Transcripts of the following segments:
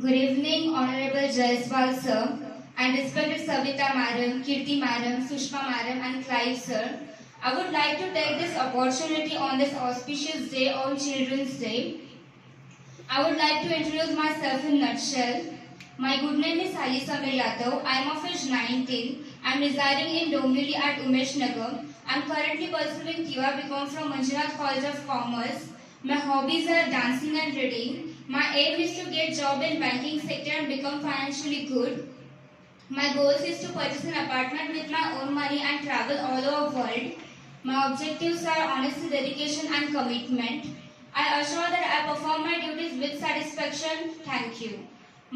Good evening, Honorable Jaiswal sir, and respected Savita madam, Kirti madam, Sushma madam, and Clive sir. I would like to take this opportunity on this auspicious day on Children's Day. I would like to introduce myself in a nutshell. My good name is Ali Samir Yadav. I am of age 19. I am residing in Dombivli at Umesh Nagar. I am currently pursuing TY BCom from Manjunath College of Commerce. My hobbies are dancing and reading. My aim is to get job in banking sector and become financially good. My goals is to purchase an apartment with my own money and travel all over world. My objectives are honesty, dedication and commitment. I assure that I perform my duties with satisfaction. Thank you.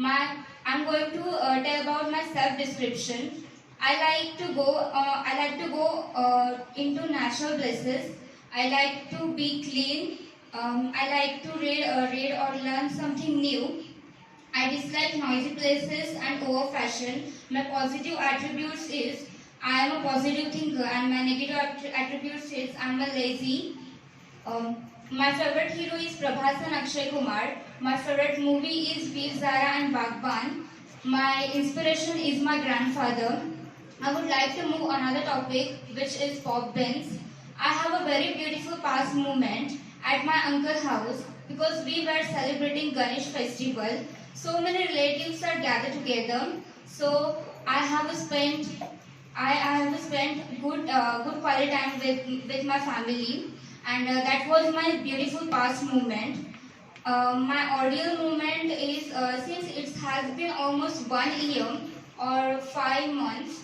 I'm going to tell about my self-description. I like to go into natural places. I like to be clean. I like to read or learn something new. I dislike noisy places and over fashion. My positive attributes is I am a positive thinker, and my negative attributes is I am a lazy. My favorite hero is Prabhas and Akshay Kumar. My favorite movie is Veer Zara and Bagban. My inspiration is my grandfather. I would like to move another topic, which is pop bands. I have a very beautiful past moment at my uncle's house because we were celebrating Ganesh festival. So many relatives are gathered together. So I have spent good quality time with my family, and that was my beautiful past moment. My audio moment is since it has been almost 1 year or 5 months.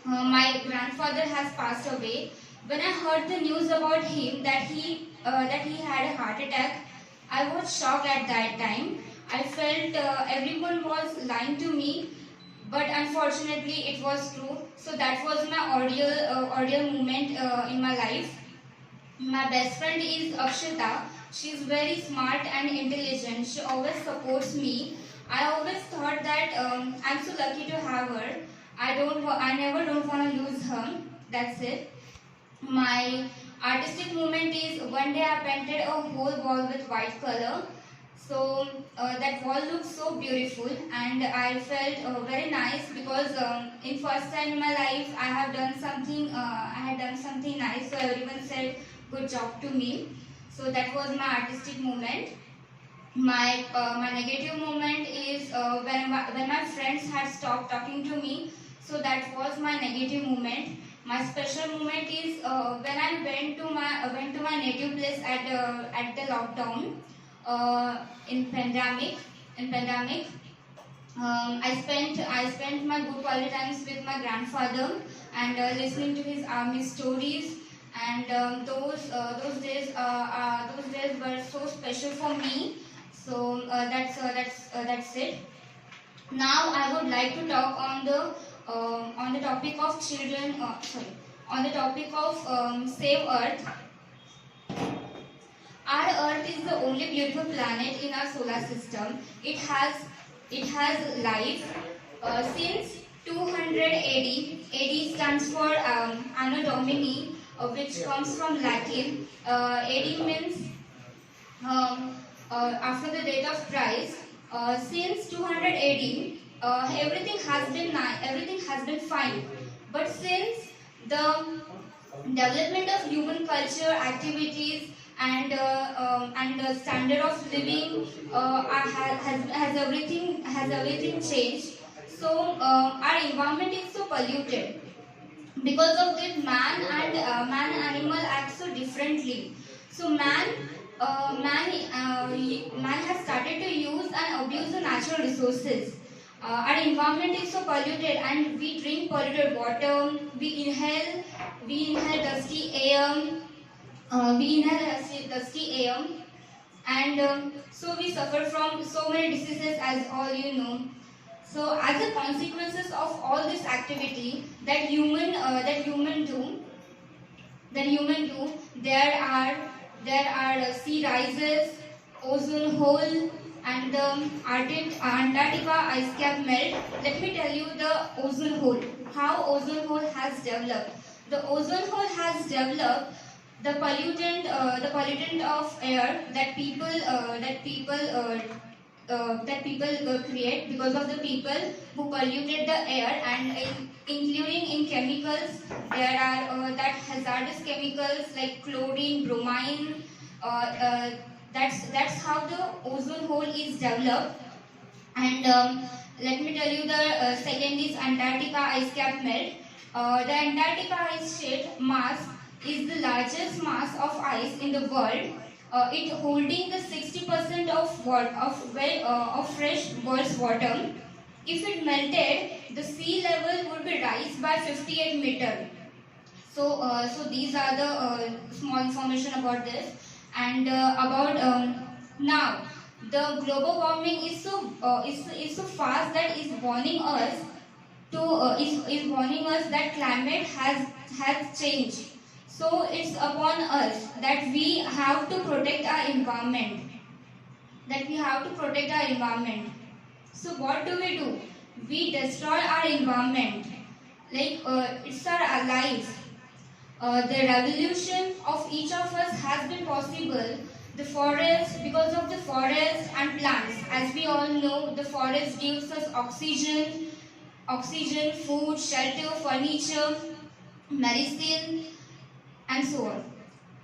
My grandfather has passed away. When I heard the news about him that he had a heart attack, I was shocked at that time. I felt everyone was lying to me, but unfortunately it was true. So that was my audio moment in my life. My best friend is Akshita. She is very smart and intelligent. She always supports me. I always thought that I'm so lucky to have her. I never don't want to lose her. That's it. My artistic moment is one day I painted a whole wall with white color. So that wall looks so beautiful, and I felt very nice because in first time in my life I have done something. I had done something nice, so everyone said good job to me. So that was my artistic moment. My negative moment is when my friends had stopped talking to me. So that was my negative moment. My special moment is when I went to my native place at the lockdown in pandemic. In pandemic, I spent my good quality times with my grandfather and listening to his army stories. And those days were so special for me. So that's it. Now I would like to talk on the topic of children. On the topic of Save Earth. Our Earth is the only beautiful planet in our solar system. It has life. Since 200 AD, AD stands for Anno Domini, which comes from Latin. AD means after the death of Christ. Since 200 AD, everything has been fine. But since the development of human culture, activities, and the standard of living has everything changed. So our environment is so polluted. Because of this, man and animal act so differently. So man has started to use and abuse the natural resources. Our environment is so polluted, and we drink polluted water. We inhale dusty air. And so we suffer from so many diseases, as all you know. So as a consequences of all this activity that human do, there are sea rises, ozone hole, and the Antarctica ice cap melt. Let me tell you the ozone hole. How ozone hole has developed. The ozone hole has developed the pollutant of air that people create because of the people who polluted the air, and including in chemicals there are that hazardous chemicals like chlorine, bromine. That's how the ozone hole is developed. And let me tell you the second is Antarctica ice cap melt. The Antarctica ice sheet mass is the largest mass of ice in the world. It holding the 60% of fresh world's water. If it melted, the sea level would be rise by 58 meter. So these are the small information about this, and about now the global warming is so fast that is warning us is warning us that climate has changed. So it's upon us that we have to protect our environment. That we have to protect our environment. So what do? We destroy our environment. Like it's our life. The revolution of each of us has been possible. The forest, because of the forest and plants. As we all know, the forest gives us oxygen, food, shelter, furniture, medicine, and so on.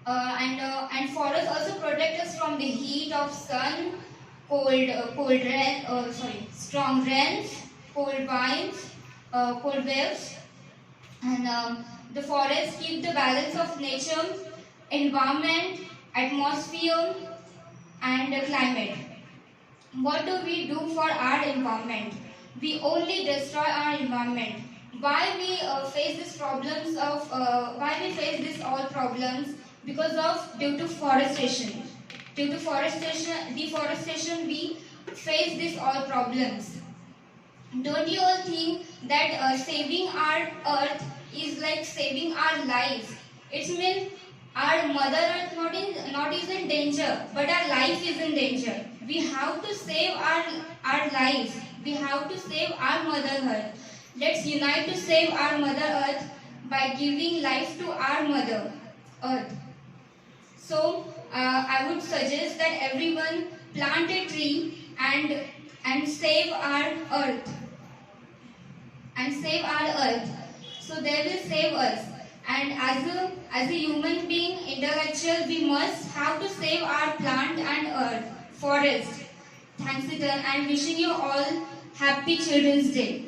And forests also protect us from the heat of sun, strong rains, cold winds, cold waves, and the forests keep the balance of nature, environment, atmosphere, and climate. What do we do for our environment? We only destroy our environment. Why we face these problems of why we face these all problems? Because of due to forestation. Due to deforestation, we face these all problems. Don't you all think that saving our earth is like saving our lives? It means our mother earth not is in danger, but our life is in danger. We have to save our lives. We have to save our mother earth. Let's unite to save our mother earth by giving life to our mother earth. So I would suggest that everyone plant a tree and save our earth. And save our earth. So they will save us. And as a human being, intellectual, we must have to save our plant and earth, forest. Thanks again, and wishing you all happy Children's Day.